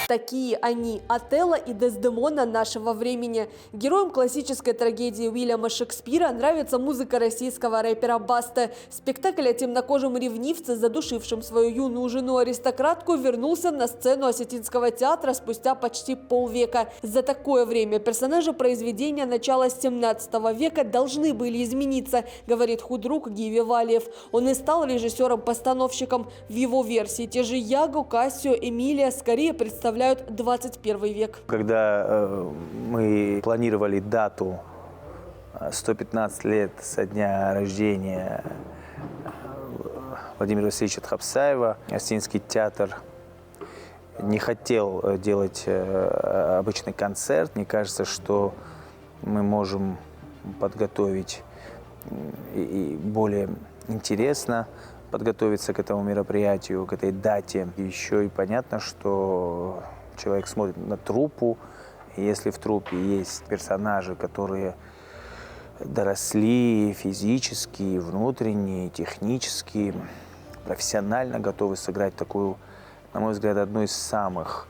Такие они – Отелло и Дездемона нашего времени. Героям классической трагедии Уильяма Шекспира нравится музыка российского рэпера Басты. Спектакль о темнокожем ревнивце, задушившем свою юную жену-аристократку, вернулся на сцену Осетинского театра спустя почти полвека. За такое время персонажи произведения начала 17 века должны были измениться, говорит худрук Гиви Валиев. Он и стал режиссером-постановщиком. В его версии те же Яго, Кассио, Эмилия скорее представляют 21 век. Когда мы планировали дату 115 лет со дня рождения Владимира Васильевича Тхапсаева, Осетинский театр не хотел делать обычный концерт. Мне кажется, что мы можем подготовить и более интересно подготовиться к этому мероприятию, к этой дате. Еще и понятно, что человек смотрит на труппу, и если в труппе есть персонажи, которые доросли физически, внутренне, технически, профессионально готовы сыграть такую, на мой взгляд, одну из самых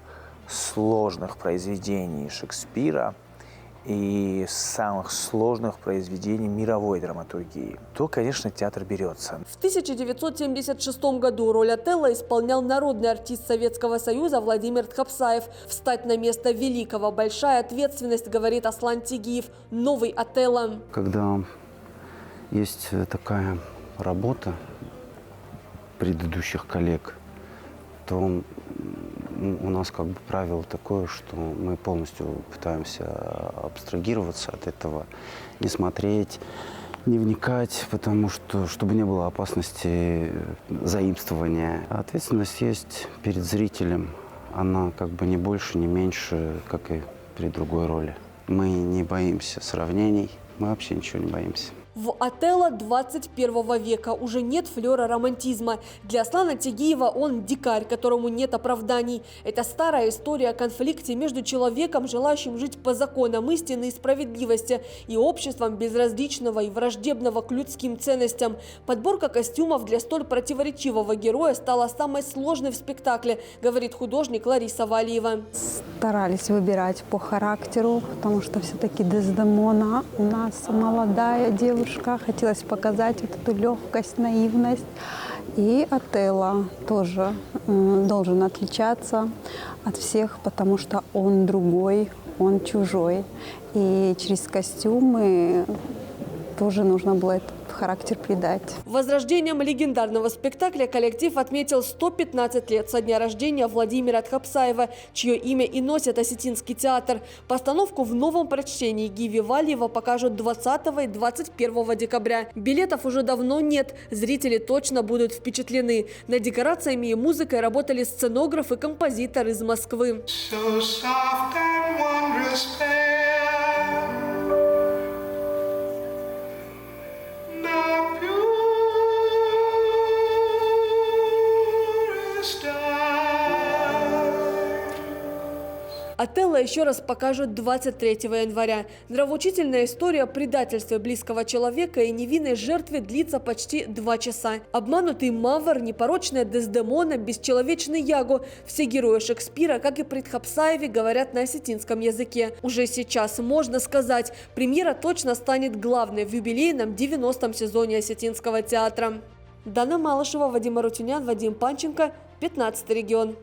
сложных произведений Шекспира и самых сложных произведений мировой драматургии, то, конечно, театр берется. В 1976 году роль Отелло исполнял народный артист Советского Союза Владимир Тхапсаев. Встать на место великого – большая ответственность, говорит Аслан Тигиев. Новый Отелло. Когда есть такая работа предыдущих коллег, то у нас как бы правило такое, что мы полностью пытаемся абстрагироваться от этого, не смотреть, не вникать, потому что, чтобы не было опасности заимствования. А ответственность есть перед зрителем. Она как бы не больше, не меньше, как и при другой роли. Мы не боимся сравнений, мы вообще ничего не боимся. В Отелло 21 века уже нет флера романтизма. Для Аслана Тигиева он дикарь, которому нет оправданий. Это старая история о конфликте между человеком, желающим жить по законам истины и справедливости, и обществом безразличного и враждебного к людским ценностям. Подборка костюмов для столь противоречивого героя стала самой сложной в спектакле, говорит художник Лариса Валиева. Старались выбирать по характеру, потому что все-таки Дездемона у нас молодая девушка. Хотелось показать вот эту легкость, наивность. И Отелло тоже должен отличаться от всех, потому что он другой, он чужой. И через костюмы тоже нужно было этот характер придать. Возрождением легендарного спектакля коллектив отметил 115 лет со дня рождения Владимира Тхапсаева, чье имя и носит Осетинский театр. Постановку в новом прочтении Гиви Валиева покажут 20 и 21 декабря. Билетов уже давно нет, зрители точно будут впечатлены. Над декорациями и музыкой работали сценограф и композитор из Москвы. Отелло еще раз покажут 23 января. Нравоучительная история о предательстве близкого человека и невинной жертве длится почти 2 часа. Обманутый Мавр, непорочная Дездемона, бесчеловечный Яго – все герои Шекспира, как и при Тхапсаеве, говорят на осетинском языке. Уже сейчас можно сказать, премьера точно станет главной в юбилейном 90-м сезоне Осетинского театра. Дана Малышева, Вадим Арутюнян, Вадим Панченко, 15 регион.